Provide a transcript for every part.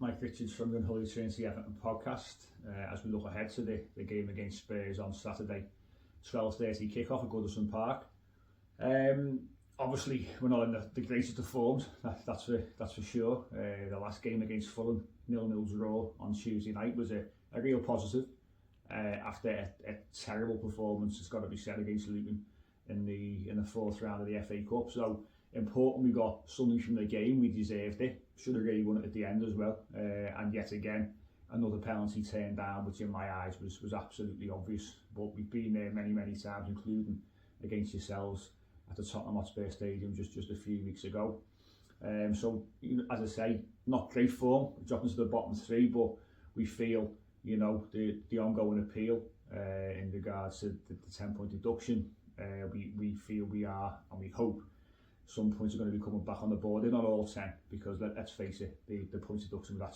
Mike Richards from the Unholy Trinity Everton Podcast. As we look ahead to the game against Spurs on Saturday, 12:30 kick-off at Goodison Park. Obviously, we're not in the greatest of forms, that's for sure. The last game against Fulham, 0-0 draw on Tuesday night, was a real positive after a terrible performance, it's got to be said, against Luton in the fourth round of the FA Cup. So important we got something from the game, we deserved it, should have really won it at the end as well. And yet again, another penalty turned down, which in my eyes was absolutely obvious. But we've been there many times, including against yourselves at the Tottenham Hotspur Stadium just a few weeks ago. So, as I say, not great form, dropping to the bottom three, but we feel, the ongoing appeal in regards to the 10-point deduction, we feel we are, and we hope some points are going to be coming back on the board. They're not all 10, because let's face it, the point deduction was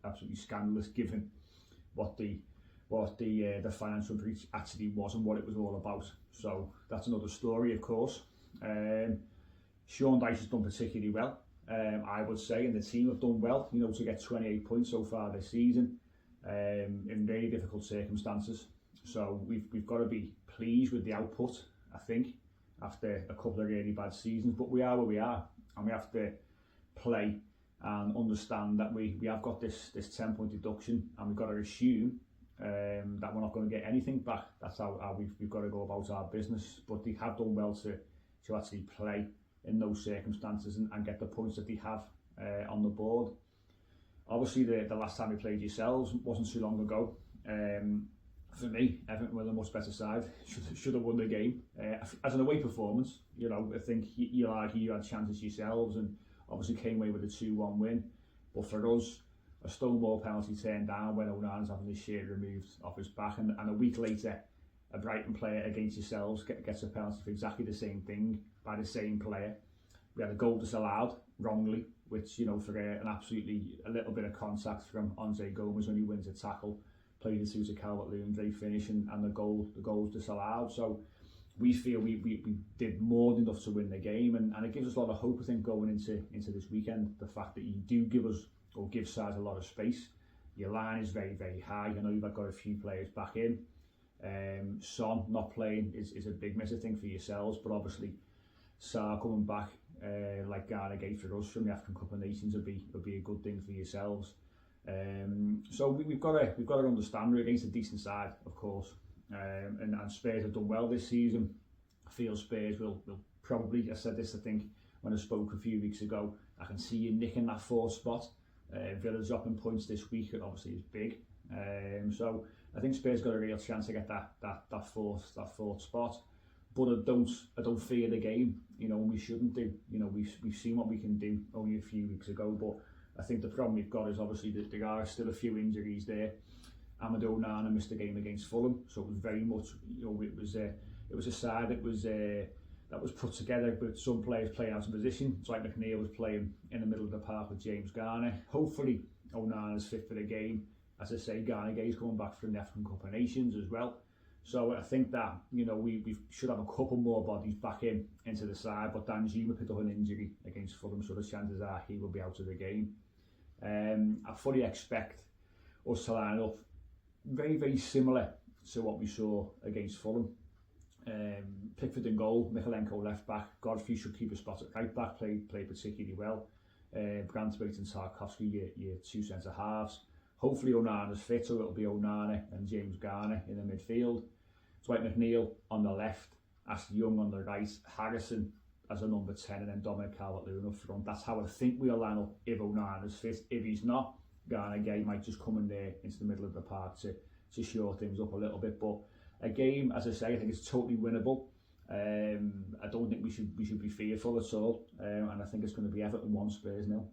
absolutely scandalous, given what the financial breach actually was and what it was all about. So that's another story, of course. Sean Dyche has done particularly well, I would say, and the team have done well, to get 28 points so far this season, in very difficult circumstances. So we've got to be pleased with the output, I think, after a couple of really bad seasons. But we are where we are, and we have to play and understand that we have got this 10-point deduction, and we've got to assume that we're not going to get anything back. That's how we've got to go about our business. But they have done well to actually play in those circumstances and get the points that they have on the board. Obviously, the last time we played yourselves wasn't too long ago. For me, Everton were the much better side. Should have won the game. As an away performance, I think you'll argue you had chances yourselves, and obviously came away with a 2-1 win. But for us, a Stonewall penalty turned down when Onana's having his shirt removed off his back, and a week later, a Brighton player against yourselves gets a penalty for exactly the same thing by the same player. We had a goal disallowed wrongly, which, for a little bit of contact from Andre Gomez when he wins a tackle, played it through to Calvert-Lewin, great finish, and the goal was disallowed. So we feel we did more than enough to win the game, and it gives us a lot of hope, I think, going into this weekend. The fact that you do give sides a lot of space. Your line is very high. I know you've got a few players back in. Son not playing is a big miss, I think, for yourselves, but obviously Sarr coming back like Ghana gave for us from the African Cup of Nations would be a good thing for yourselves. So we've got to understand we're against a decent side, of course, and Spurs have done well this season. I feel Spurs will probably, I said this I think when I spoke a few weeks ago, I can see you nicking that fourth spot. Villa's dropping points this week, it obviously is big. So I think Spurs got a real chance to get that fourth spot. But I don't fear the game, and we shouldn't do. We've seen what we can do only a few weeks ago, but I think the problem we've got is obviously that there are still a few injuries there. Amadou Onana missed the game against Fulham, so it was very much, it was a side that was put together with some players playing out of position. It's like McNeil was playing in the middle of the park with James Garner. Hopefully Onana's fit for the game. As I say, Garner is coming back from the African Cup of Nations as well. So I think that, we should have a couple more bodies back into the side, but Danjuma picked up an injury against Fulham, so the chances are he will be out of the game. I fully expect us to line up very similar to what we saw against Fulham. Pickford in goal, Mikalenko left back, Godfrey should keep a spot at right back, played particularly well. Branthwaite and Tarkowski, your two centre halves. Hopefully Onana's fit, so it'll be Onana and James Garner in the midfield. Dwight McNeil on the left, Ashley Young on the right, Harrison as a number 10, and then Dominic Calvert-Lewin up front. That's how I think we'll line up if Onana's fit. If he's not, Garner Gay might just come in there into the middle of the park to shore things up a little bit. But a game, as I say, I think it's totally winnable. I don't think we should be fearful at all, and I think it's going to be Everton 1, Spurs 0.